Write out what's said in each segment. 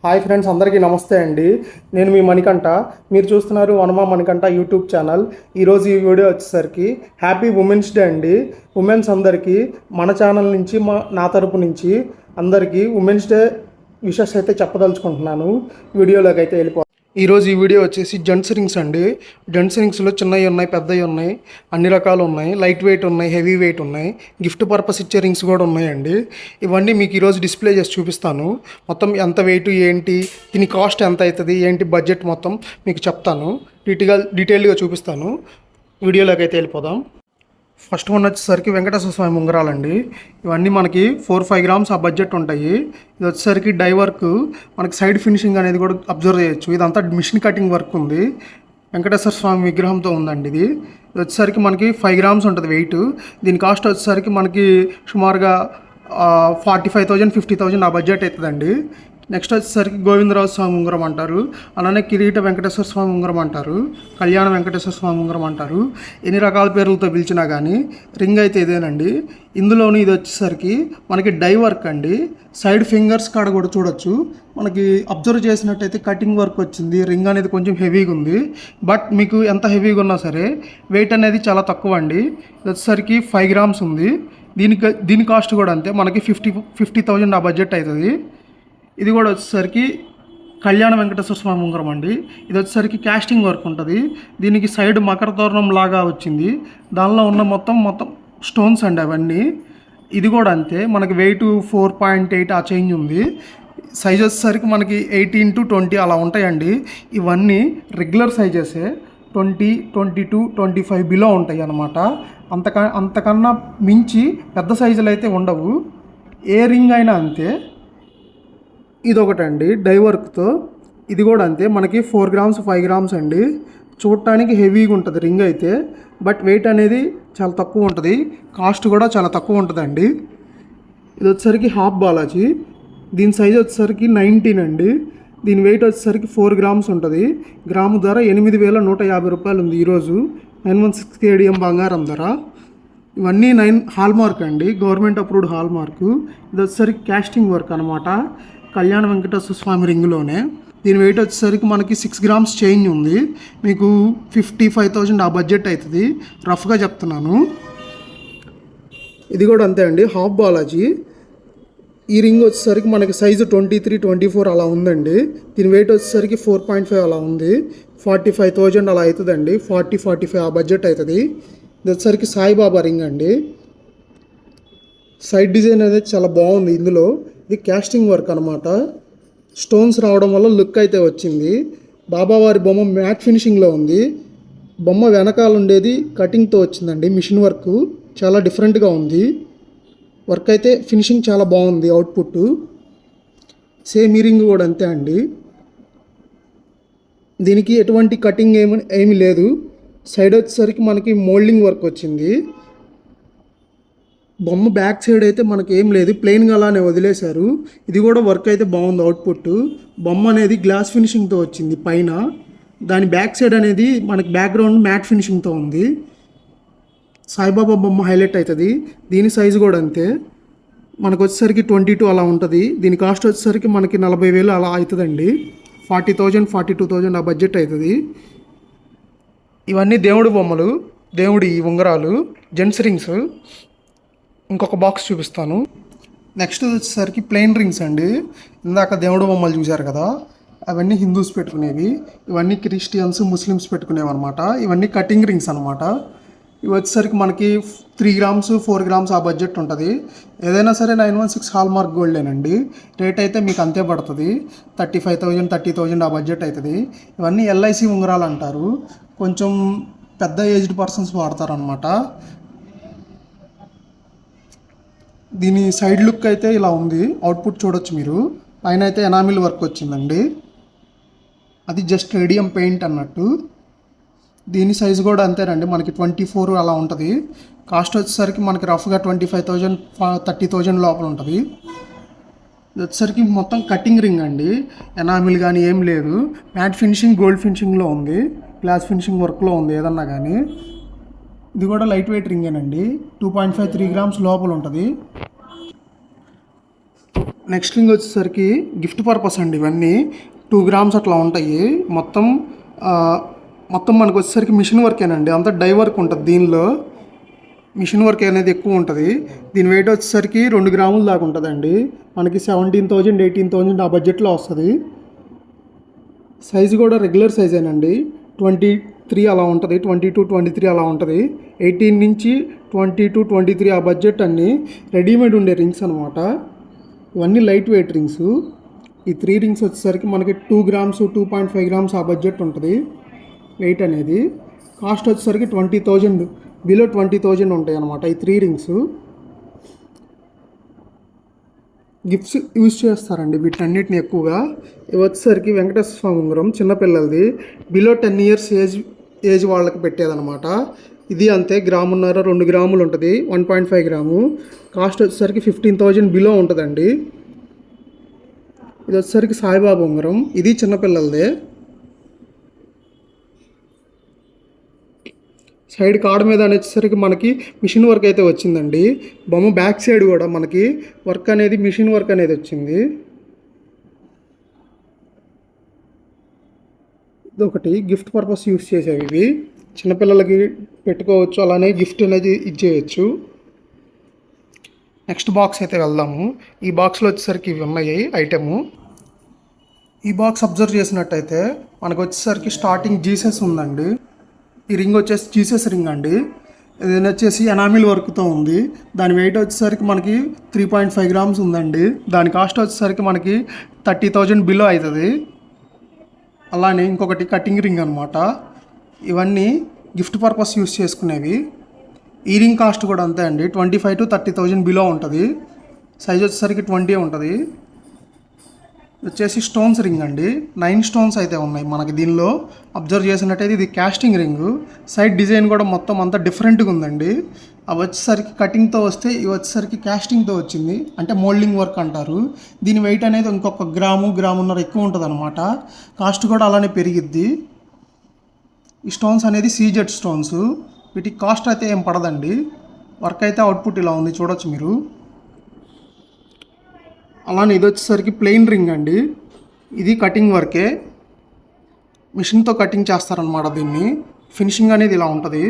Hi friends, అందరికీ నమస్తే అండి. నేను మీ మణికంఠ. మీరు చూస్తున్నారు వనమా మణికంఠ యూట్యూబ్ ఛానల్. ఈరోజు ఈ వీడియో వచ్చేసరికి హ్యాపీ ఉమెన్స్ డే అండి. ఉమెన్స్ అందరికీ మన ఛానల్ నుంచి నా తరపు నుంచి అందరికీ ఉమెన్స్ డే విషెస్ అయితే చెప్పదలుచుకుంటున్నాను. వీడియోలోకి అయితే వెళ్ళిపో. ఈరోజు ఈ వీడియో వచ్చేసి జెంట్స్ రింగ్స్ అండి. జెంట్స్ రింగ్స్లో చిన్నవి ఉన్నాయి, పెద్దవి ఉన్నాయి, అన్ని రకాలు ఉన్నాయి. లైట్ వెయిట్ ఉన్నాయి, హెవీ వెయిట్ ఉన్నాయి, గిఫ్ట్ పర్పస్ ఇచ్చే రింగ్స్ కూడా ఉన్నాయండి. ఇవన్నీ మీకు ఈరోజు డిస్ప్లే చేసి చూపిస్తాను. మొత్తం ఎంత వెయిట్ ఏంటి, దీని కాస్ట్ ఎంత అవుతుంది ఏంటి, బడ్జెట్ మొత్తం మీకు చెప్తాను. డీటెయిల్గా చూపిస్తాను. వీడియోలోకి అయితే వెళ్ళిపోదాం. ఫస్ట్ వన్ వచ్చేసరికి వెంకటేశ్వర స్వామి ఉంగరాలండి. ఇవన్నీ మనకి 4-5 గ్రామ్స్ ఆ బడ్జెట్ ఉంటాయి. ఇది వచ్చేసరికి డై వర్క్, మనకి సైడ్ ఫినిషింగ్ అనేది కూడా అబ్జర్వ్ చేయొచ్చు. ఇదంతా మిషన్ కటింగ్ వర్క్ ఉంది. వెంకటేశ్వర స్వామి విగ్రహంతో ఉందండి. ఇది వచ్చేసరికి మనకి 5 గ్రామ్స్ ఉంటుంది వెయిట్. దీని కాస్ట్ వచ్చేసరికి మనకి సుమారుగా 45,000 50,000 ఆ బడ్జెట్ అవుతుందండి. నెక్స్ట్ వచ్చేసరికి గోవిందరాజు స్వామి ఉంగరం అంటారు, అలానే కిరీట వెంకటేశ్వర స్వామి ఉంగరం అంటారు, కళ్యాణ వెంకటేశ్వర స్వామి ఉంగరం అంటారు. ఎన్ని రకాల పేర్లతో పిలిచినా కానీ రింగ్ అయితే ఇదేనండి. ఇందులోని ఇది వచ్చేసరికి మనకి డై వర్క్ అండి. సైడ్ ఫింగర్స్ కాడ కూడా చూడొచ్చు. మనకి అబ్జర్వ్ చేసినట్టయితే కటింగ్ వర్క్ వచ్చింది. రింగ్ అనేది కొంచెం హెవీగా ఉంది. బట్ మీకు ఎంత హెవీగా ఉన్నా సరే వెయిట్ అనేది చాలా తక్కువ అండి. ఇది వచ్చేసరికి 5 గ్రామ్స్ ఉంది. దీని కాస్ట్ కూడా అంతే, మనకి 50,000 ఆ బడ్జెట్ అవుతుంది. ఇది కూడా వచ్చేసరికి కళ్యాణ వెంకటేశ్వర స్వామి ఉంగరం అండి. ఇది వచ్చేసరికి క్యాస్టింగ్ వర్క్ ఉంటుంది. దీనికి సైడ్ మకర తోరణం లాగా వచ్చింది. దానిలో ఉన్న మొత్తం స్టోన్స్ అండి అవన్నీ. ఇది కూడా అంతే, మనకి వెయిట్ 4.8 ఆ చేంజ్ ఉంది. సైజ్ వచ్చేసరికి మనకి 18 to 20 అలా ఉంటాయండి. ఇవన్నీ రెగ్యులర్ సైజెసే. 20, 22, 25 బిలో ఉంటాయి అన్నమాట. అంతకన్నా మించి పెద్ద సైజులు అయితే ఉండవు. ఏ రింగ్ అయినా అంతే. ఇదొకటండి డై వర్క్తో. ఇది కూడా అంతే, మనకి 4 గ్రామ్స్ 5 గ్రామ్స్ అండి. చూడటానికి హెవీగా ఉంటుంది రింగ్ అయితే, బట్ వెయిట్ అనేది చాలా తక్కువ ఉంటుంది. కాస్ట్ కూడా చాలా తక్కువ ఉంటుందండి. ఇది వచ్చేసరికి హాఫ్ బాలాజీ. దీని సైజ్ వచ్చేసరికి 19 అండి. దీని వెయిట్ వచ్చేసరికి 4 గ్రామ్స్ ఉంటుంది. గ్రాము ధర 8,150 రూపాయలు ఉంది ఈరోజు 916 KDM బంగారం ధర. ఇవన్నీ 9 హాల్ మార్క్ అండి, గవర్నమెంట్ అప్రూవ్డ్ హాల్ మార్కు. ఇది వచ్చేసరికి క్యాస్టింగ్ వర్క్ అనమాట, కళ్యాణ వెంకటేశ్వర స్వామి రింగులోనే. దీని వెయిట్ వచ్చేసరికి మనకి 6 గ్రామ్స్ చేంజ్ ఉంది. మీకు 55,000 ఆ బడ్జెట్ అవుతుంది, రఫ్గా చెప్తున్నాను. ఇది కూడా అంతే అండి, హాఫ్ బాలాజీ. ఈ రింగ్ వచ్చేసరికి మనకి సైజు 23, 24 అలా ఉందండి. దీని వెయిట్ వచ్చేసరికి 4.5 అలా ఉంది. 45,000 అలా అవుతుందండి. 40-45 ఆ బడ్జెట్ అవుతుంది. ఇది వచ్చేసరికి సాయిబాబా రింగ్ అండి. సైడ్ డిజైన్ అనేది చాలా బాగుంది ఇందులో. ఇది క్యాస్టింగ్ వర్క్ అనమాట. స్టోన్స్ రావడం వల్ల లుక్ అయితే వచ్చింది. బాబావారి బొమ్మ మ్యాట్ ఫినిషింగ్లో ఉంది. బొమ్మ వెనకాల ఉండేది కటింగ్తో వచ్చిందండి. మిషన్ వర్క్ చాలా డిఫరెంట్గా ఉంది. వర్క్ అయితే ఫినిషింగ్ చాలా బాగుంది. అవుట్పుట్ సేమ్ ఈ రింగ్ కూడా అంతే అండి. దీనికి ఎటువంటి కటింగ్ ఏమీ లేదు. సైడ్ వచ్చేసరికి మనకి మోల్డింగ్ వర్క్ వచ్చింది. బొమ్మ బ్యాక్ సైడ్ అయితే మనకి ఏం లేదు, ప్లెయిన్గా అలానే వదిలేశారు. ఇది కూడా వర్క్ అయితే బాగుంది. అవుట్పుట్ బొమ్మ అనేది గ్లాస్ ఫినిషింగ్తో వచ్చింది పైన. దాని బ్యాక్ సైడ్ అనేది మనకి బ్యాక్గ్రౌండ్ మ్యాట్ ఫినిషింగ్తో ఉంది. సాయిబాబా బొమ్మ హైలైట్ అవుతుంది. దీని సైజు కూడా అంతే, మనకు వచ్చేసరికి 22 అలా ఉంటుంది. దీని కాస్ట్ వచ్చేసరికి మనకి 40,000 అలా అవుతుందండి. 40,000 42,000 ఆ బడ్జెట్ అవుతుంది. ఇవన్నీ దేవుడి బొమ్మలు, దేవుడి ఉంగరాలు, జెంట్స్ రింగ్స్. ఇంకొక బాక్స్ చూపిస్తాను. నెక్స్ట్ వచ్చేసరికి ప్లెయిన్ రింగ్స్ అండి. ఇందాక దేవుడు బొమ్మలు చూశారు కదా, అవన్నీ హిందూస్ పెట్టుకునేవి. ఇవన్నీ క్రిస్టియన్స్, ముస్లిమ్స్ పెట్టుకునేవి అనమాట. ఇవన్నీ కటింగ్ రింగ్స్ అనమాట. ఇవి వచ్చేసరికి మనకి 3 గ్రామ్స్ 4 గ్రామ్స్ ఆ బడ్జెట్ ఉంటుంది. ఏదైనా సరే 916 హాల్ మార్క్ గోల్డేనండి. రేట్ అయితే మీకు అంతే పడుతుంది. 35,000 30,000 ఆ బడ్జెట్ అవుతుంది. ఇవన్నీ LIC ఉంగరాలు అంటారు. కొంచెం పెద్ద ఏజ్డ్ పర్సన్స్ వాడతారు అనమాట. దీని సైడ్ లుక్ అయితే ఇలా ఉంది. అవుట్పుట్ చూడొచ్చు మీరు. పైన అయితే ఎనామిల్ వర్క్ వచ్చిందండి. అది జస్ట్ రేడియం పెయింట్ అన్నట్టు. దీని సైజు కూడా అంతేనండి, మనకి 24 అలా ఉంటుంది. కాస్ట్ వచ్చేసరికి మనకి రఫ్గా 25,000 30,000 లోపల ఉంటుంది. ఇది వచ్చేసరికి మొత్తం కటింగ్ రింగ్ అండి. ఎనామిల్ కానీ ఏం లేదు. మ్యాట్ ఫినిషింగ్ గోల్డ్ ఫినిషింగ్లో ఉంది, గ్లాస్ ఫినిషింగ్ వర్క్లో ఉంది ఏదన్నా కానీ. ఇది కూడా లైట్ వెయిట్ రింగేనండి. 2.5-3 గ్రామ్స్ లోపల ఉంటుంది. నెక్స్ట్ రింగ్ వచ్చేసరికి గిఫ్ట్ పర్పస్ అండి. ఇవన్నీ 2 గ్రామ్స్ అట్లా ఉంటాయి. మొత్తం మొత్తం మనకు వచ్చేసరికి మిషన్ వర్కేనండి. అంతా డై వర్క్ ఉంటుంది. దీనిలో మిషన్ వర్క్ అనేది ఎక్కువ ఉంటుంది. దీని వెయిట్ వచ్చేసరికి 2 గ్రాముల దాకా ఉంటుందండి. మనకి 17,000 18,000 ఆ బడ్జెట్లో వస్తుంది. సైజు కూడా రెగ్యులర్ సైజేనండి. 23 అలా ఉంటుంది, 22 23 అలా ఉంటుంది. 18 నుంచి 22 23 ఆ బడ్జెట్ అన్నీ రెడీమేడ్ ఉండే రింగ్స్ అనమాట. ఇవన్నీ లైట్ వెయిట్ రింగ్స్. ఈ 3 రింగ్స్ వచ్చేసరికి మనకి 2 గ్రామ్స్ 2.5 గ్రామ్స్ ఆ బడ్జెట్ ఉంటుంది వెయిట్ అనేది. కాస్ట్ వచ్చేసరికి 20,000 బిలో 20,000 ఉంటాయి అన్నమాట ఈ 3 రింగ్స్. గిఫ్ట్స్ యూజ్ చేస్తారండి వీటన్నిటిని ఎక్కువగా. ఇవి వచ్చేసరికి వెంకటేశ్వర స్వామి ఉంగరం చిన్నపిల్లలది, బిలో 10 ఇయర్స్ ఏజ్ వాళ్ళకి పెట్టేదనమాట. ఇది అంతే, 1.5 గ్రాములు 2 గ్రాములు ఉంటుంది, 1.5 గ్రాము. కాస్ట్ వచ్చేసరికి 15,000 బిలో ఉంటుందండి. ఇది వచ్చేసరికి సాయిబాబా ఉంగరం, ఇది చిన్నపిల్లలదే. సైడ్ కార్డ్ మీద అనేసరికి మనకి మిషన్ వర్క్ అయితే వచ్చిందండి. బొమ్మ బ్యాక్ సైడ్ కూడా మనకి వర్క్ అనేది మిషన్ వర్క్ అనేది వచ్చింది. ఇదొకటి గిఫ్ట్ పర్పస్ యూస్ చేసేవి. ఇవి చిన్నపిల్లలకి పెట్టుకోవచ్చు, అలానే గిఫ్ట్ అనేది ఇచ్చేయచ్చు. నెక్స్ట్ బాక్స్ అయితే వెళ్దాము. ఈ బాక్స్లో వచ్చేసరికి ఇవి ఉన్నాయి ఐటెము. ఈ బాక్స్ అబ్జర్వ్ చేసినట్టయితే మనకు వచ్చేసరికి స్టార్టింగ్ జీసస్ ఉందండి. ఈ రింగ్ వచ్చేసి జీసస్ రింగ్ అండి. ఇది వచ్చేసి ఎనామిల్ వర్క్తో ఉంది. దాని వెయిట్ వచ్చేసరికి మనకి 3.5 గ్రామ్స్ ఉందండి. దాని కాస్ట్ వచ్చేసరికి మనకి 30,000 బిలో అవుతుంది. అలానే ఇంకొకటి కటింగ్ రింగ్ అనమాట. ఇవన్నీ గిఫ్ట్ పర్పస్ యూస్ చేసుకునేవి. ఈ రింగ్ కాస్ట్ కూడా అంతే అండి, 25,000 to 30,000 బిలో ఉంటుంది. సైజ్ వచ్చేసరికి 20 ఉంటుంది. వచ్చేసి స్టోన్స్ రింగ్ అండి. 9 స్టోన్స్ అయితే ఉన్నాయి మనకి దీనిలో. అబ్జర్వ్ చేసినట్టయితే ఇది క్యాస్టింగ్ రింగ్. సైడ్ డిజైన్ కూడా మొత్తం అంతా డిఫరెంట్గా ఉందండి. అవి వచ్చేసరికి కటింగ్తో వస్తే ఇవి వచ్చేసరికి క్యాస్టింగ్తో వచ్చింది, అంటే మోల్డింగ్ వర్క్ అంటారు. దీని వెయిట్ అనేది ఇంకొక గ్రామున్నర ఎక్కువ ఉంటుంది అనమాట. కాస్ట్ కూడా అలానే పెరిగిద్ది. ఈ స్టోన్స్ అనేది సీజెడ్ స్టోన్స్. వీటికి కాస్ట్ అయితే ఏం పడదండి. వర్క్ అయితే అవుట్పుట్ ఇలా ఉంది, చూడొచ్చు మీరు. అలానే ఇది వచ్చేసరికి ప్లెయిన్ రింగ్ అండి. ఇది కటింగ్ వర్కే, మిషన్తో కటింగ్ చేస్తారనమాట దీన్ని. ఫినిషింగ్ అనేది ఇలా ఉంటుంది.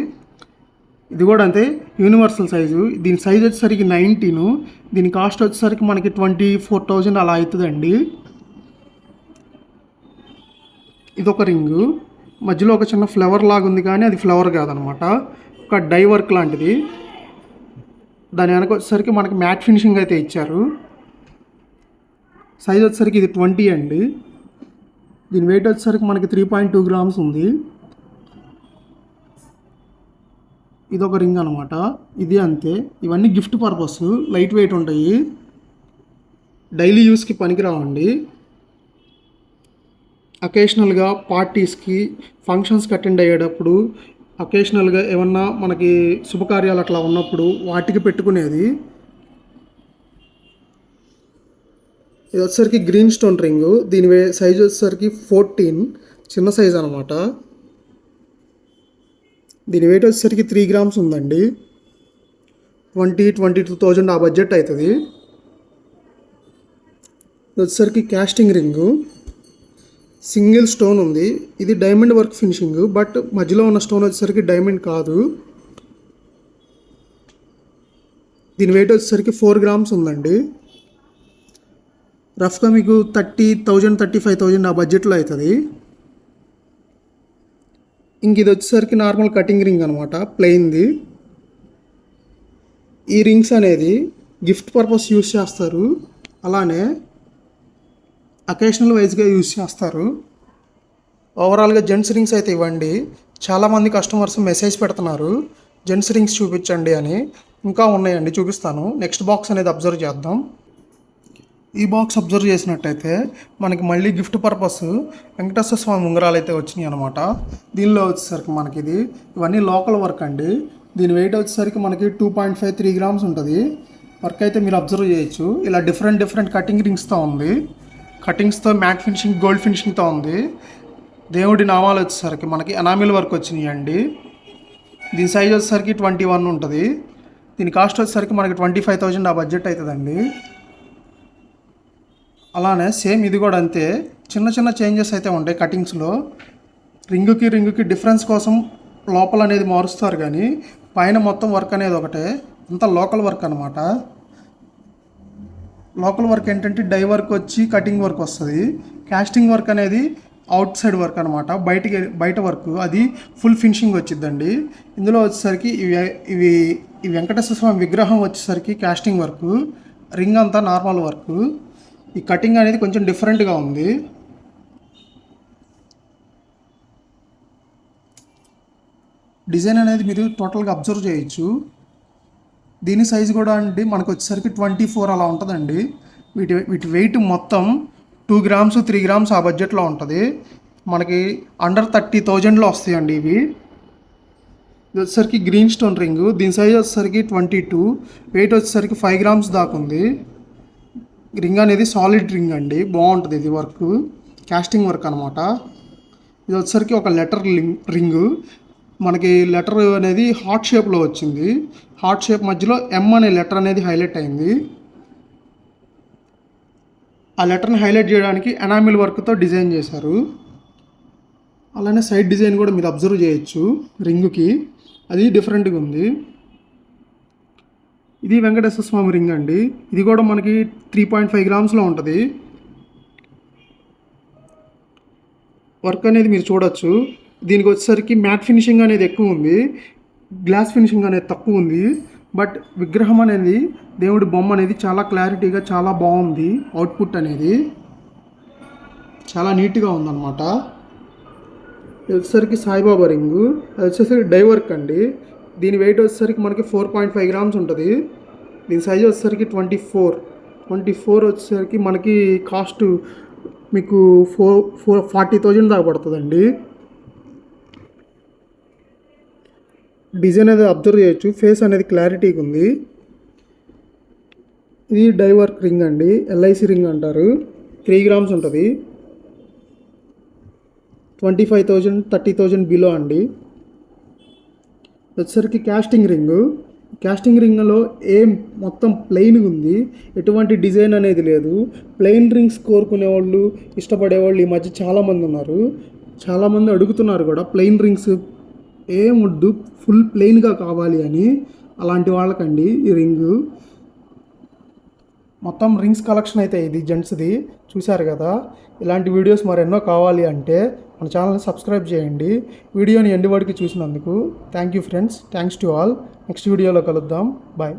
ఇది కూడా అంతే, యూనివర్సల్ సైజు. దీని సైజ్ వచ్చేసరికి 19. దీని కాస్ట్ వచ్చేసరికి మనకి 24,000 అలా అవుతుందండి. ఇదొక రింగు. మధ్యలో ఒక చిన్న ఫ్లవర్ లాగా ఉంది, కానీ అది ఫ్లవర్ కాదనమాట, ఒక డై వర్క్ లాంటిది. దాని వెనక వచ్చేసరికి మనకి మ్యాట్ ఫినిషింగ్ అయితే ఇచ్చారు. సైజ్ వచ్చేసరికి ఇది 20 అండి. దీని వెయిట్ వచ్చేసరికి మనకి 3.2 గ్రామ్స్ ఉంది. ఇదొక రింగ్ అనమాట. ఇది అంతే. ఇవన్నీ గిఫ్ట్ పర్పస్, లైట్ వెయిట్ ఉంటాయి, డైలీ యూస్కి పనికిరావండి. అకేషనల్గా పార్టీస్కి, ఫంక్షన్స్కి అటెండ్ అయ్యేటప్పుడు, అకేషనల్గా ఏమన్నా మనకి శుభకార్యాలు అట్లా ఉన్నప్పుడు వాటికి పెట్టుకునేది. ఇది వచ్చేసరికి గ్రీన్ స్టోన్ రింగు. దీని సైజ్ వచ్చేసరికి 14, చిన్న సైజ్ అనమాట. దీని వెయిట్ వచ్చేసరికి 3 గ్రామ్స్ ఉందండి. 22,000 ఆ బడ్జెట్ అవుతుంది. ఇది వచ్చేసరికి క్యాస్టింగ్ రింగు. సింగిల్ స్టోన్ ఉంది. ఇది డైమండ్ వర్క్ ఫినిషింగ్, బట్ మధ్యలో ఉన్న స్టోన్ వచ్చేసరికి డైమండ్ కాదు. దీని వెయిట్ వచ్చేసరికి 4 గ్రామ్స్ ఉందండి. రఫ్గా మీకు 30,000 35,000 ఆ బడ్జెట్లో అవుతుంది. ఇంక ఇది వచ్చేసరికి నార్మల్ కటింగ్ రింగ్ అనమాట, ప్లెయిన్ది. ఈ రింగ్స్ అనేది గిఫ్ట్ పర్పస్ యూస్ చేస్తారు, అలానే అకేషనల్ వైజ్గా యూస్ చేస్తారు. ఓవరాల్గా జెంట్స్ రింగ్స్ అయితే ఇవ్వండి. చాలామంది కస్టమర్స్ మెసేజ్ పెడుతున్నారు జెంట్స్ రింగ్స్ చూపించండి అని. ఇంకా ఉన్నాయండి, చూపిస్తాను. నెక్స్ట్ బాక్స్ అనేది అబ్జర్వ్ చేద్దాం. ఈ బాక్స్ అబ్జర్వ్ చేసినట్టయితే మనకి మళ్ళీ గిఫ్ట్ పర్పస్ వెంకటేశ్వర స్వామి ఉంగరాలు అయితే వచ్చినాయి అనమాట. దీనిలో వచ్చేసరికి మనకి ఇవన్నీ లోకల్ వర్క్ అండి. దీని వెయిట్ వచ్చేసరికి మనకి 2.5 3 గ్రామ్స్ ఉంటుంది. వర్క్ అయితే మీరు అబ్జర్వ్ చేయొచ్చు. ఇలా డిఫరెంట్ కటింగ్ రింగ్స్తో ఉంది. కటింగ్స్తో మ్యాట్ ఫినిషింగ్, గోల్డ్ ఫినిషింగ్తో ఉంది. దేవుడి నామాలు వచ్చేసరికి మనకి ఎనామిల్ వర్క్ వచ్చినాయి అండి. దీని సైజ్ వచ్చేసరికి 21 ఉంటుంది. దీని కాస్ట్ వచ్చేసరికి మనకి 25,000 ఆ బడ్జెట్ అవుతుందండి. అలానే సేమ్ ఇది కూడా అంతే, చిన్న చిన్న చేంజెస్ అయితే ఉంటాయి కటింగ్స్లో. రింగుకి డిఫరెన్స్ కోసం లోపల అనేది మారుస్తారు, కానీ పైన మొత్తం వర్క్ అనేది ఒకటే. అంతా లోకల్ వర్క్ అనమాట. లోకల్ వర్క్ ఏంటంటే డై వర్క్ వచ్చి కటింగ్ వర్క్ వస్తుంది. కాస్టింగ్ వర్క్ అనేది అవుట్ సైడ్ వర్క్ అనమాట, బయట వర్క్ అది ఫుల్ ఫినిషింగ్ వచ్చిద్దండి. ఇందులో వచ్చేసరికి ఇవి ఈ వెంకటేశ్వర స్వామి విగ్రహం వచ్చేసరికి కాస్టింగ్ వర్క్, రింగ్ అంతా నార్మల్ వర్క్. ఈ కటింగ్ అనేది కొంచెం డిఫరెంట్గా ఉంది. డిజైన్ అనేది మీరు టోటల్గా అబ్జర్వ్ చేయొచ్చు. దీని సైజు కూడా అండి మనకు వచ్చేసరికి 24 అలా ఉంటుందండి. వీటి వెయిట్ మొత్తం 2 గ్రామ్స్ 3 గ్రామ్స్ ఆ బడ్జెట్లో ఉంటుంది. మనకి అండర్ 30,000లో వస్తాయండి ఇవి. ఇది వచ్చేసరికి గ్రీన్ స్టోన్ రింగ్, దీని సైజ్ వచ్చేసరికి 22, వెయిట్ వచ్చేసరికి 5 గ్రామ్స్ దాకా ఉంది. రింగ్ అనేది సాలిడ్ రింగ్ అండి, బాగుంటుంది ఇది వర్క్, కాస్టింగ్ వర్క్ అనమాట. ఇది వచ్చేసరికి ఒక లెటర్ రింగు. మనకి లెటర్ అనేది హార్ట్ షేప్లో వచ్చింది. హార్ట్ షేప్ మధ్యలో ఎం అనే లెటర్ అనేది హైలైట్ అయింది. ఆ లెటర్ని హైలైట్ చేయడానికి ఎనామిల్ వర్క్తో డిజైన్ చేశారు. అలానే సైడ్ డిజైన్ కూడా మీరు అబ్జర్వ్ చేయొచ్చు రింగుకి, అది డిఫరెంట్గా ఉంది. ఇది వెంకటేశ్వర స్వామి రింగ్ అండి. ఇది కూడా మనకి 3.5 గ్రామ్స్లో ఉంటుంది. వర్క్ అనేది మీరు చూడొచ్చు. దీనికి వచ్చేసరికి మ్యాట్ ఫినిషింగ్ అనేది ఎక్కువ ఉంది, గ్లాస్ ఫినిషింగ్ అనేది తక్కువ ఉంది. బట్ విగ్రహం అనేది, దేవుడి బొమ్మ అనేది చాలా క్లారిటీగా చాలా బాగుంది. అవుట్పుట్ అనేది చాలా నీట్గా ఉందన్నమాట. ఇది వచ్చేసరికి సాయిబాబా రింగు, అది వచ్చేసరికి డై వర్క్ అండి. దీని వెయిట్ వచ్చేసరికి మనకి 4.5 గ్రామ్స్ ఉంటుంది. దీని సైజ్ వచ్చేసరికి 24 వచ్చేసరికి మనకి కాస్ట్ మీకు 40,000 దాకా పడుతుందండి. డిజైన్ అనేది అబ్జర్వ్ చేయొచ్చు, ఫేస్ అనేది క్లారిటీగా ఉంది. ఇది డై వర్క్ రింగ్ అండి, ఎల్ఐసి రింగ్ అంటారు. 3 గ్రామ్స్ ఉంటుంది. 25,000 30,000 బిలో అండి. వచ్చేసరికి కాస్టింగ్ రింగ్లో మొత్తం ప్లెయిన్గా ఉంది, ఎటువంటి డిజైన్ అనేది లేదు. ప్లెయిన్ రింగ్స్ కోరుకునేవాళ్ళు, ఇష్టపడేవాళ్ళు ఈ మధ్య చాలామంది ఉన్నారు. చాలామంది అడుగుతున్నారు కూడా, ప్లెయిన్ రింగ్స్ ఏముద్దు ఫుల్ ప్లెయిన్గా కావాలి అని. అలాంటి వాళ్ళకండి ఈ రింగు. మొత్తం రింగ్స్ కలెక్షన్ అయితే ఇది జెంట్స్ది చూశారు కదా. ఇలాంటి వీడియోస్ మరెన్నో కావాలి అంటే మన ఛానల్ని సబ్స్క్రైబ్ చేయండి. వీడియోని ఎండ్ వరకు చూసినందుకు thank you friends, thanks to all. Next వీడియోలో కలుద్దాం, బాయ్.